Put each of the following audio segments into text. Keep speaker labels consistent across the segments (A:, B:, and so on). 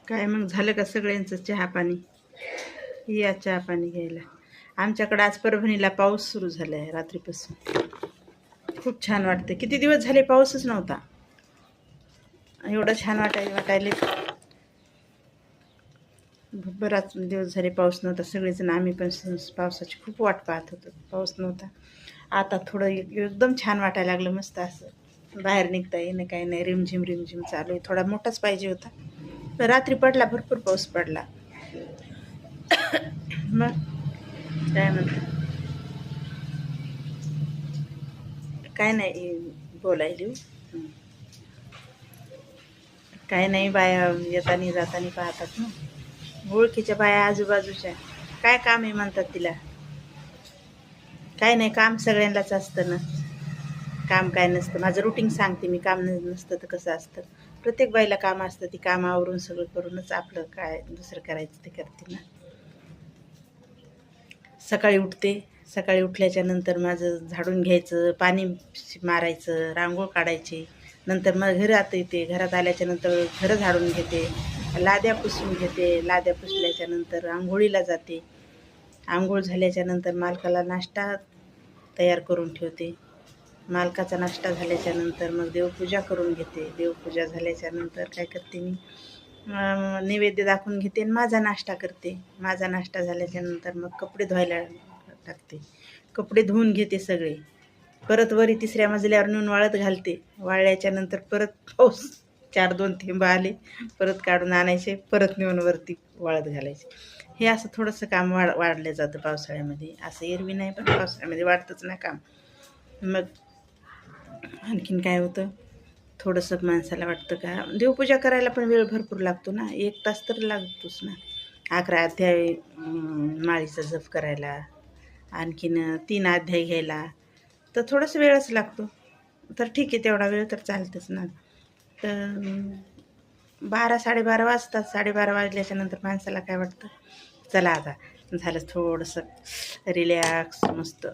A: काय मग झालं का सगळ्यांचं चहा पाणी? या चहा पाणी घ्यायला. आमच्याकडं आज परभणीला पाऊस सुरू झाला आहे रात्रीपासून. खूप छान वाटतं. किती दिवस झाले पाऊसच नव्हता. एवढं छान वाटायले. बराच दिवस झाले पाऊस नव्हता. सगळेजण आम्ही पण पावसाची खूप वाट पाहत होतो. पाऊस नव्हता. आता थोडं एकदम छान वाटायला लागलं. मस्त असं बाहेर निघता येईन, काही नाही. रिमझिम रिमझिम चालू आहे. थोडा मोठाच पाहिजे होता. तर रात्री पडला, भरपूर पाऊस पडला. मग काय म्हणते? काय नाही बोलायली. काय नाही, बाया येतानी जातानी पाहतात ना, ओळखीच्या बाया आजूबाजूच्या. काय काम आहे म्हणतात तिला. काय नाही, काम सगळ्यांनाच असतं ना. काम काय नसतं. माझं रुटीन सांगते मी. काम नसतं तर कसं असतं. प्रत्येक बाईला काम असतं. ती काम आवरून सगळं करूनच आपलं काय दुसरं करायचं ते करते ना. सकाळी उठते. सकाळी उठल्याच्या नंतर माझं झाडून घ्यायचं, पाणी मारायचं, रांगोळ काढायची. नंतर मग घरात येते. घरात आल्याच्या नंतर घरं झाडून घेते, लाद्या पुसून घेते. लाद्या पुसल्याच्या नंतर आंघोळीला जाते. आंघोळ झाल्याच्या नंतर मालकाला नाश्ता तयार करून ठेवते. मालकाचा नाश्ता झाल्याच्या नंतर मग देवपूजा करून घेते. देवपूजा झाल्याच्या नंतर काय करते मी, नैवेद्य दाखवून घेते आणि माझा नाश्ता करते. माझा नाश्ता झाल्याच्या नंतर मग कपडे धुवायला टाकते. कपडे धुवून घेते सगळे. परत वरी तिसऱ्या मजल्यावर नेऊन वाळत घालते. वाळल्याच्या नंतर परत पाऊस 4-2 थेंब आले, परत काढून आणायचे, परत नेऊन वरती वाळत घालायचे. हे असं थोडंसं काम वाढलं जातं पावसाळ्यामध्ये. असं एरवी नाही, पण पावसाळ्यामध्ये वाढतंच ना काम. मग आणखीन काय होतं, थोडंसं माणसाला वाटतं का देवपूजा करायला पण वेळ भरपूर लागतो ना. 1 तास तर लागतोच ना. 11 अध्याय माळीचा जप करायला, आणखीन 3 अध्याय घ्यायला, तर थोडंसं वेळच लागतो. तर ठीक आहे, तेवढा वेळ तर चालतंच ना. तर 12-12:30 वाजतात. 12:30 वाजल्याच्या नंतर माणसाला काय वाटतं, चला आता झालं थोडंसं रिलॅक्स, मस्त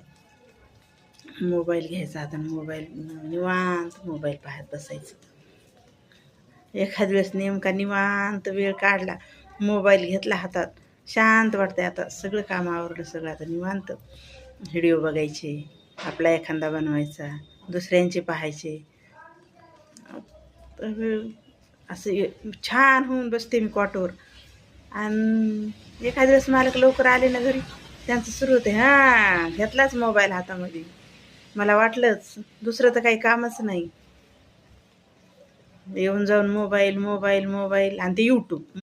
A: मोबाईल घ्यायचा. आता मोबाईल निवांत मोबाईल पाहत बसायचं. एखाद वेळेस नेमका निवांत वेळ काढला, मोबाईल घेतला हातात, शांत वाटतंय. आता सगळं काम आवरलं, सगळं आता निवांत व्हिडिओ बघायचे, आपला एखादा बनवायचा, दुसऱ्यांचे पाहायचे. तर असं छान होऊन बसते मी कॉटवर. आणि एखाद्या वेळेस मालक लवकर आले ना घरी, त्यांचं सुरू होते, हां घेतलाच मोबाईल हातामध्ये. मला वाटलंच, दुसरं तर काही कामच नाही. येऊन जाऊन मोबाईल मोबाईल मोबाईल आणि ते यूट्यूब.